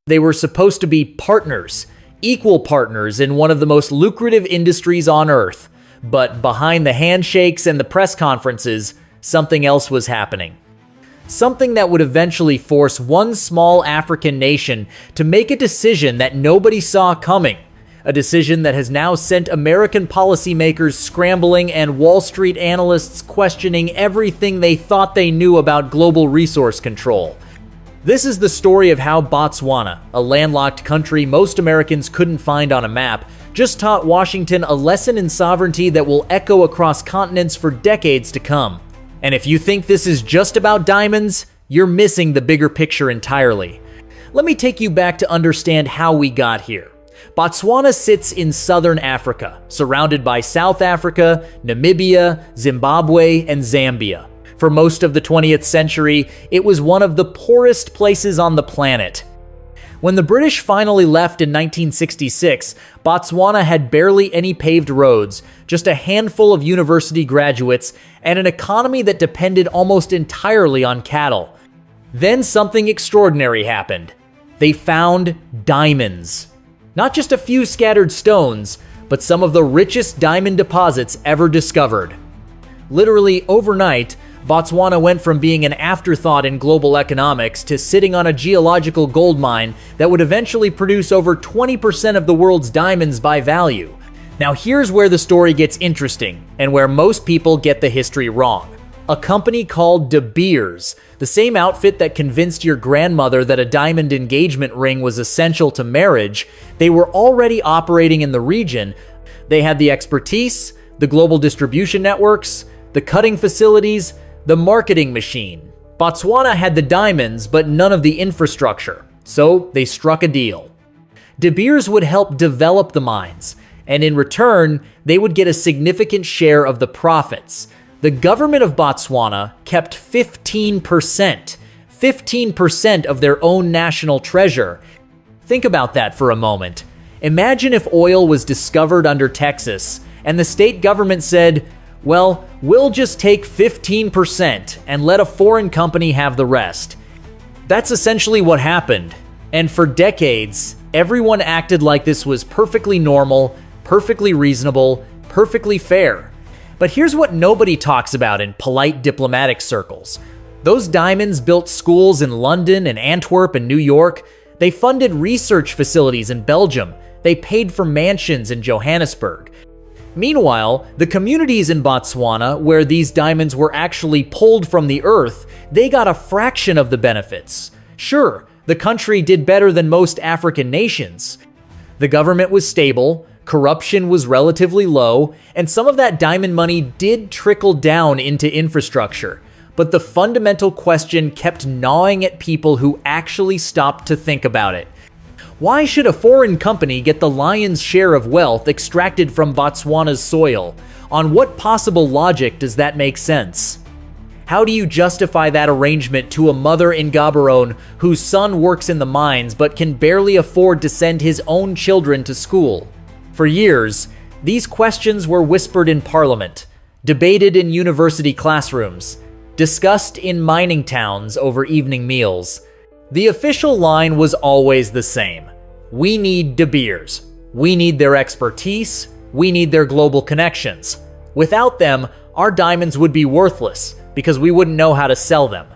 They were supposed to be partners, equal partners in one of the most lucrative industries on Earth. But behind the handshakes and the press conferences, something else was happening. Something that would eventually force one small African nation to make a decision that nobody saw coming. A decision that has now sent American policymakers scrambling and Wall Street analysts questioning everything they thought they knew about global resource control. This is the story of how Botswana, a landlocked country most Americans couldn't find on a map, just taught Washington a lesson in sovereignty that will echo across continents for decades to come. And if you think this is just about diamonds, you're missing the bigger picture entirely. Let me take you back to understand how we got here. Botswana sits in southern Africa, surrounded by South Africa, Namibia, Zimbabwe, and Zambia. For most of the 20th century, it was one of the poorest places on the planet. When the British finally left in 1966, Botswana had barely any paved roads, just a handful of university graduates, and an economy that depended almost entirely on cattle. Then something extraordinary happened. They found diamonds. Not just a few scattered stones, but some of the richest diamond deposits ever discovered. Literally overnight, Botswana went from being an afterthought in global economics to sitting on a geological gold mine that would eventually produce over 20% of the world's diamonds by value. Now here's where the story gets interesting, and where most people get the history wrong. A company called De Beers, the same outfit that convinced your grandmother that a diamond engagement ring was essential to marriage, they were already operating in the region. They had the expertise, the global distribution networks, the cutting facilities, the marketing machine. Botswana had the diamonds, but none of the infrastructure, so they struck a deal. De Beers would help develop the mines, and in return, they would get a significant share of the profits. The government of Botswana kept 15%, 15% of their own national treasure. Think about that for a moment. Imagine if oil was discovered under Texas, and the state government said, well, we'll just take 15% and let a foreign company have the rest. That's essentially what happened. And for decades, everyone acted like this was perfectly normal, perfectly reasonable, perfectly fair. But here's what nobody talks about in polite diplomatic circles. Those diamonds built schools in London and Antwerp and New York. They funded research facilities in Belgium. They paid for mansions in Johannesburg. Meanwhile, the communities in Botswana where these diamonds were actually pulled from the earth, they got a fraction of the benefits. Sure, the country did better than most African nations. The government was stable, corruption was relatively low, and some of that diamond money did trickle down into infrastructure. But the fundamental question kept gnawing at people who actually stopped to think about it. Why should a foreign company get the lion's share of wealth extracted from Botswana's soil? On what possible logic does that make sense? How do you justify that arrangement to a mother in Gaborone whose son works in the mines but can barely afford to send his own children to school? For years, these questions were whispered in parliament, debated in university classrooms, discussed in mining towns over evening meals. The official line was always the same. We need De Beers. We need their expertise. We need their global connections. Without them, our diamonds would be worthless because we wouldn't know how to sell them.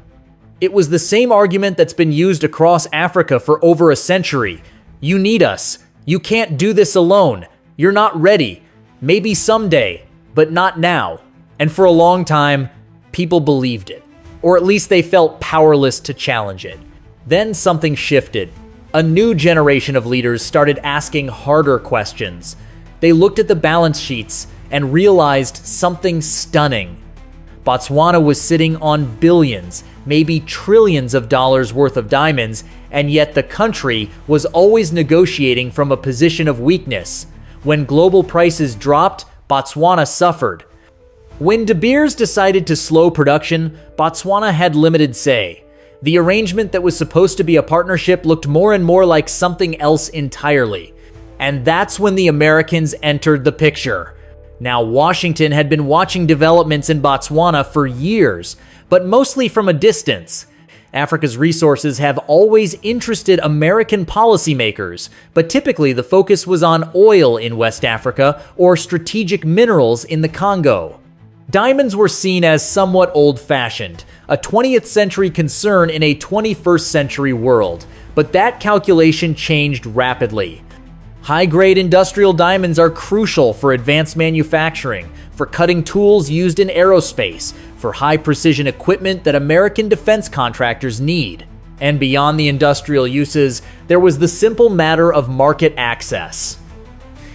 It was the same argument that's been used across Africa for over a century. You need us. You can't do this alone. You're not ready. Maybe someday, but not now. And for a long time, people believed it. Or at least they felt powerless to challenge it. Then something shifted. A new generation of leaders started asking harder questions. They looked at the balance sheets and realized something stunning. Botswana was sitting on billions, maybe trillions of dollars worth of diamonds, and yet the country was always negotiating from a position of weakness. When global prices dropped, Botswana suffered. When De Beers decided to slow production, Botswana had limited say. The arrangement that was supposed to be a partnership looked more and more like something else entirely. And that's when the Americans entered the picture. Now, Washington had been watching developments in Botswana for years, but mostly from a distance. Africa's resources have always interested American policymakers, but typically the focus was on oil in West Africa or strategic minerals in the Congo. Diamonds were seen as somewhat old-fashioned, a 20th century concern in a 21st century world, but that calculation changed rapidly. High-grade industrial diamonds are crucial for advanced manufacturing, for cutting tools used in aerospace, for high-precision equipment that American defense contractors need. And beyond the industrial uses, there was the simple matter of market access.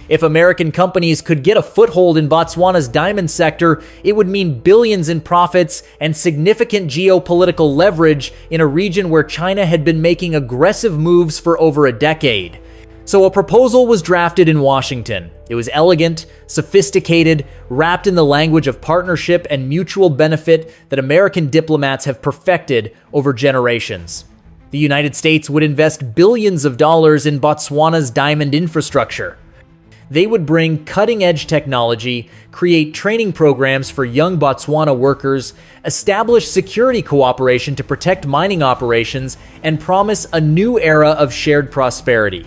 If American companies could get a foothold in Botswana's diamond sector, it would mean billions in profits and significant geopolitical leverage in a region where China had been making aggressive moves for over a decade. So a proposal was drafted in Washington. It was elegant, sophisticated, wrapped in the language of partnership and mutual benefit that American diplomats have perfected over generations. The United States would invest billions of dollars in Botswana's diamond infrastructure. They would bring cutting-edge technology, create training programs for young Botswana workers, establish security cooperation to protect mining operations, and promise a new era of shared prosperity.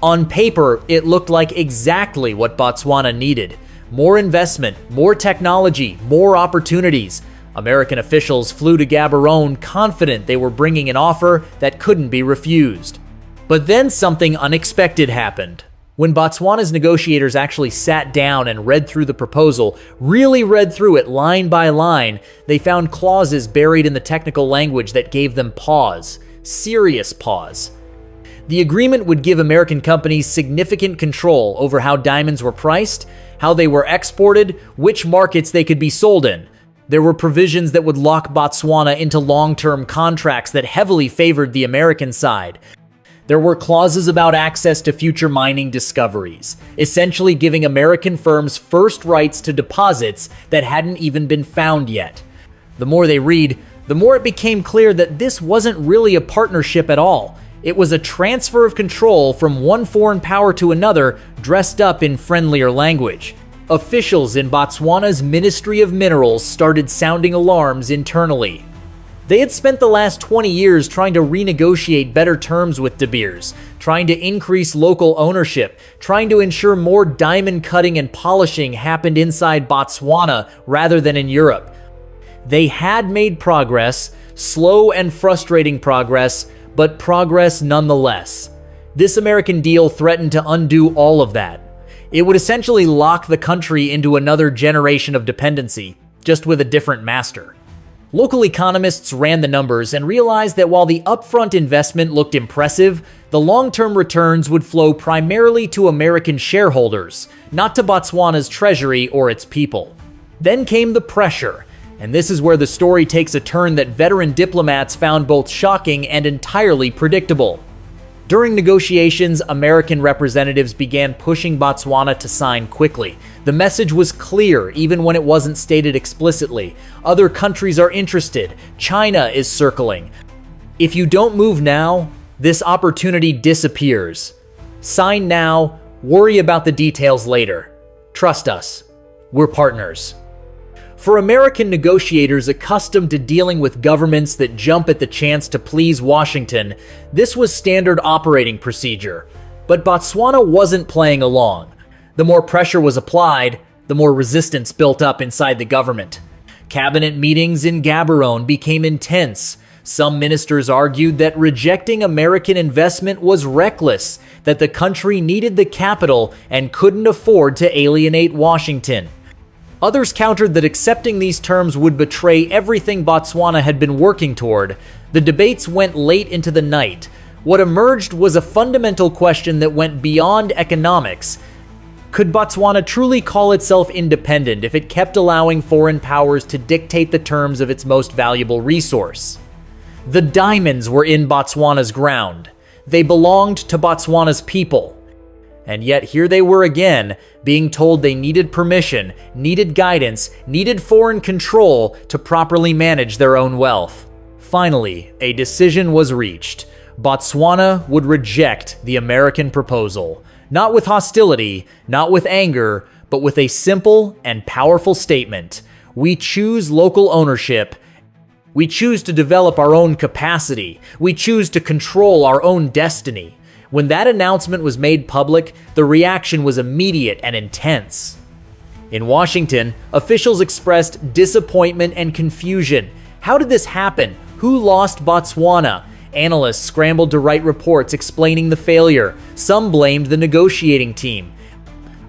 On paper, it looked like exactly what Botswana needed. More investment, more technology, more opportunities. American officials flew to Gaborone confident they were bringing an offer that couldn't be refused. But then something unexpected happened. When Botswana's negotiators actually sat down and read through the proposal, really read through it line by line, they found clauses buried in the technical language that gave them pause, serious pause. The agreement would give American companies significant control over how diamonds were priced, how they were exported, which markets they could be sold in. There were provisions that would lock Botswana into long-term contracts that heavily favored the American side. There were clauses about access to future mining discoveries, essentially giving American firms first rights to deposits that hadn't even been found yet. The more they read, the more it became clear that this wasn't really a partnership at all. It was a transfer of control from one foreign power to another, dressed up in friendlier language. Officials in Botswana's Ministry of Minerals started sounding alarms internally. They had spent the last 20 years trying to renegotiate better terms with De Beers, trying to increase local ownership, trying to ensure more diamond cutting and polishing happened inside Botswana rather than in Europe. They had made progress, slow and frustrating progress, but progress nonetheless. This American deal threatened to undo all of that. It would essentially lock the country into another generation of dependency, just with a different master. Local economists ran the numbers and realized that while the upfront investment looked impressive, the long-term returns would flow primarily to American shareholders, not to Botswana's treasury or its people. Then came the pressure. And this is where the story takes a turn that veteran diplomats found both shocking and entirely predictable. During negotiations, American representatives began pushing Botswana to sign quickly. The message was clear, even when it wasn't stated explicitly. Other countries are interested. China is circling. If you don't move now, this opportunity disappears. Sign now, worry about the details later. Trust us. We're partners. For American negotiators accustomed to dealing with governments that jump at the chance to please Washington, this was standard operating procedure. But Botswana wasn't playing along. The more pressure was applied, the more resistance built up inside the government. Cabinet meetings in Gaborone became intense. Some ministers argued that rejecting American investment was reckless, that the country needed the capital and couldn't afford to alienate Washington. Others countered that accepting these terms would betray everything Botswana had been working toward. The debates went late into the night. What emerged was a fundamental question that went beyond economics. Could Botswana truly call itself independent if it kept allowing foreign powers to dictate the terms of its most valuable resource? The diamonds were in Botswana's ground. They belonged to Botswana's people. And yet here they were again, being told they needed permission, needed guidance, needed foreign control to properly manage their own wealth. Finally, a decision was reached. Botswana would reject the American proposal. Not with hostility, not with anger, but with a simple and powerful statement. We choose local ownership We choose to develop our own capacity. We choose to control our own destiny. When that announcement was made public, the reaction was immediate and intense. In Washington, officials expressed disappointment and confusion. How did this happen? Who lost Botswana? Analysts scrambled to write reports explaining the failure. Some blamed the negotiating team.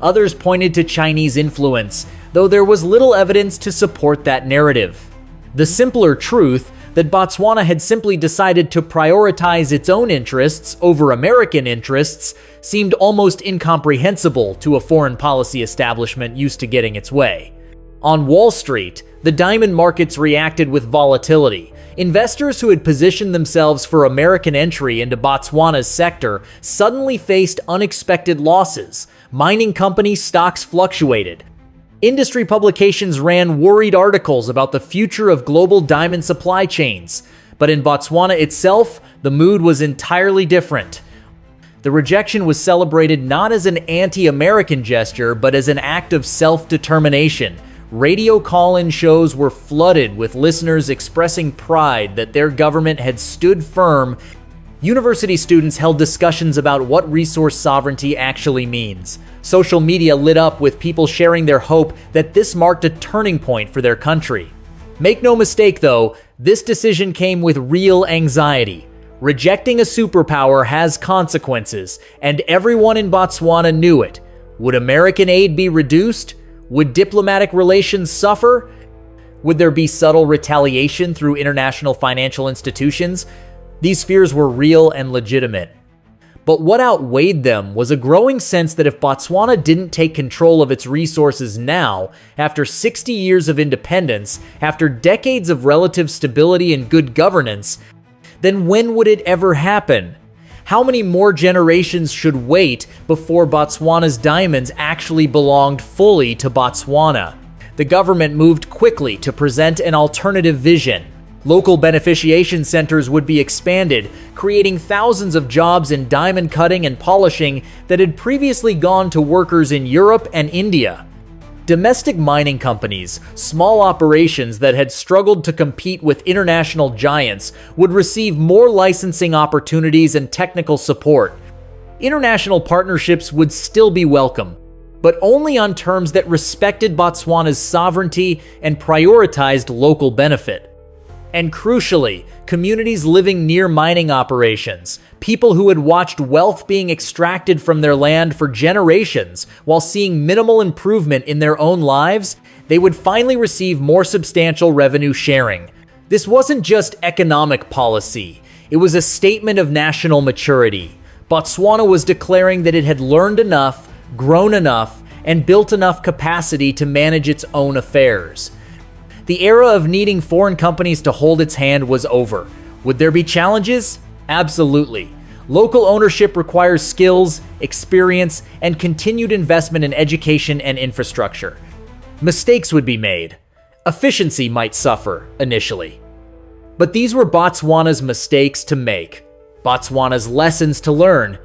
Others pointed to Chinese influence, though there was little evidence to support that narrative. The simpler truth, that Botswana had simply decided to prioritize its own interests over American interests, seemed almost incomprehensible to a foreign policy establishment used to getting its way. On Wall Street, the diamond markets reacted with volatility. Investors who had positioned themselves for American entry into Botswana's sector suddenly faced unexpected losses. Mining company stocks fluctuated. Industry publications ran worried articles about the future of global diamond supply chains. But in Botswana itself, the mood was entirely different. The rejection was celebrated not as an anti-American gesture, but as an act of self-determination. Radio call-in shows were flooded with listeners expressing pride that their government had stood firm. University students held discussions about what resource sovereignty actually means. Social media lit up with people sharing their hope that this marked a turning point for their country. Make no mistake though, this decision came with real anxiety. Rejecting a superpower has consequences, and everyone in Botswana knew it. Would American aid be reduced? Would diplomatic relations suffer? Would there be subtle retaliation through international financial institutions? These fears were real and legitimate. But what outweighed them was a growing sense that if Botswana didn't take control of its resources now, after 60 years of independence, after decades of relative stability and good governance, then when would it ever happen? How many more generations should wait before Botswana's diamonds actually belonged fully to Botswana? The government moved quickly to present an alternative vision. Local beneficiation centers would be expanded, creating thousands of jobs in diamond cutting and polishing that had previously gone to workers in Europe and India. Domestic mining companies, small operations that had struggled to compete with international giants, would receive more licensing opportunities and technical support. International partnerships would still be welcome, but only on terms that respected Botswana's sovereignty and prioritized local benefit. And crucially, communities living near mining operations, people who had watched wealth being extracted from their land for generations while seeing minimal improvement in their own lives, they would finally receive more substantial revenue sharing. This wasn't just economic policy, it was a statement of national maturity. Botswana was declaring that it had learned enough, grown enough, and built enough capacity to manage its own affairs. The era of needing foreign companies to hold its hand was over. Would there be challenges? Absolutely. Local ownership requires skills, experience, and continued investment in education and infrastructure. Mistakes would be made. Efficiency might suffer initially. But these were Botswana's mistakes to make, Botswana's lessons to learn,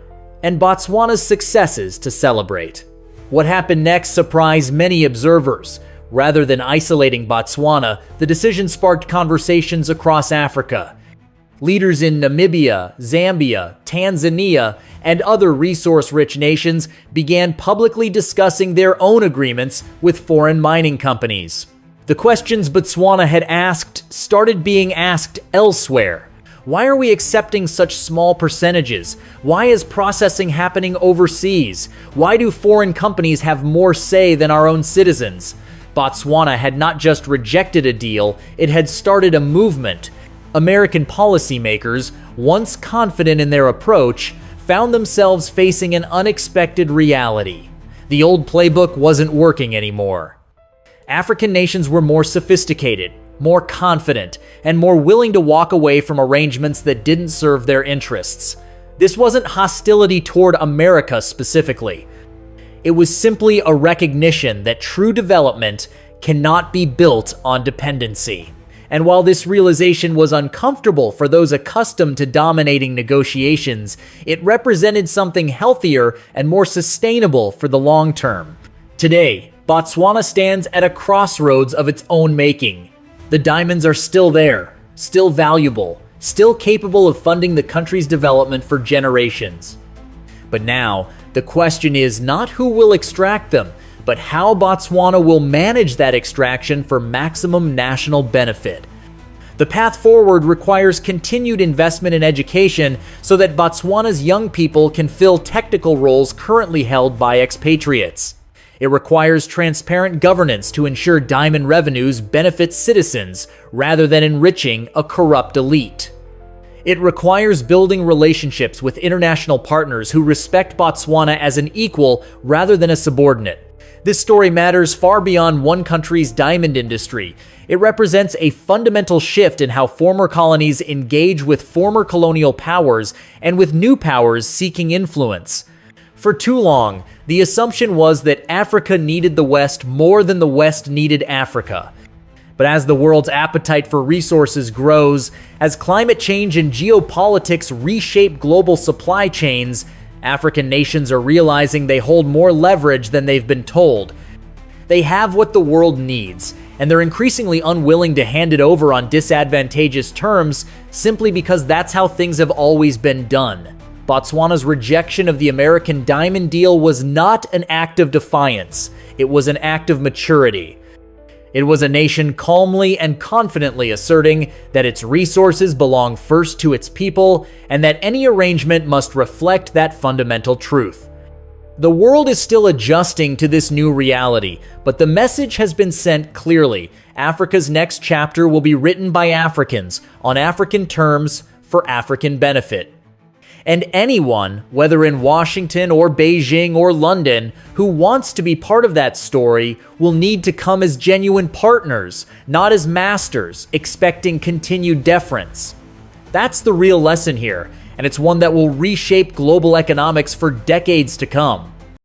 and Botswana's successes to celebrate. What happened next surprised many observers. Rather than isolating Botswana, the decision sparked conversations across Africa. Leaders in Namibia, Zambia, Tanzania, and other resource-rich nations began publicly discussing their own agreements with foreign mining companies. The questions Botswana had asked started being asked elsewhere. Why are we accepting such small percentages? Why is processing happening overseas? Why do foreign companies have more say than our own citizens? Botswana had not just rejected a deal, it had started a movement. American policymakers, once confident in their approach, found themselves facing an unexpected reality. The old playbook wasn't working anymore. African nations were more sophisticated, more confident, and more willing to walk away from arrangements that didn't serve their interests. This wasn't hostility toward America specifically. It was simply a recognition that true development cannot be built on dependency. And while this realization was uncomfortable for those accustomed to dominating negotiations, it represented something healthier and more sustainable for the long term. Today, Botswana stands at a crossroads of its own making. The diamonds are still there, still valuable, still capable of funding the country's development for generations. But now, the question is not who will extract them, but how Botswana will manage that extraction for maximum national benefit. The path forward requires continued investment in education so that Botswana's young people can fill technical roles currently held by expatriates. It requires transparent governance to ensure diamond revenues benefit citizens rather than enriching a corrupt elite. It requires building relationships with international partners who respect Botswana as an equal rather than a subordinate. This story matters far beyond one country's diamond industry. It represents a fundamental shift in how former colonies engage with former colonial powers and with new powers seeking influence. For too long, the assumption was that Africa needed the West more than the West needed Africa. But as the world's appetite for resources grows, as climate change and geopolitics reshape global supply chains, African nations are realizing they hold more leverage than they've been told. They have what the world needs, and they're increasingly unwilling to hand it over on disadvantageous terms simply because that's how things have always been done. Botswana's rejection of the American diamond deal was not an act of defiance, it was an act of maturity. It was a nation calmly and confidently asserting that its resources belong first to its people and that any arrangement must reflect that fundamental truth. The world is still adjusting to this new reality, but the message has been sent clearly. Africa's next chapter will be written by Africans, on African terms, for African benefit. And anyone, whether in Washington or Beijing or London, who wants to be part of that story will need to come as genuine partners, not as masters, expecting continued deference. That's the real lesson here, and it's one that will reshape global economics for decades to come.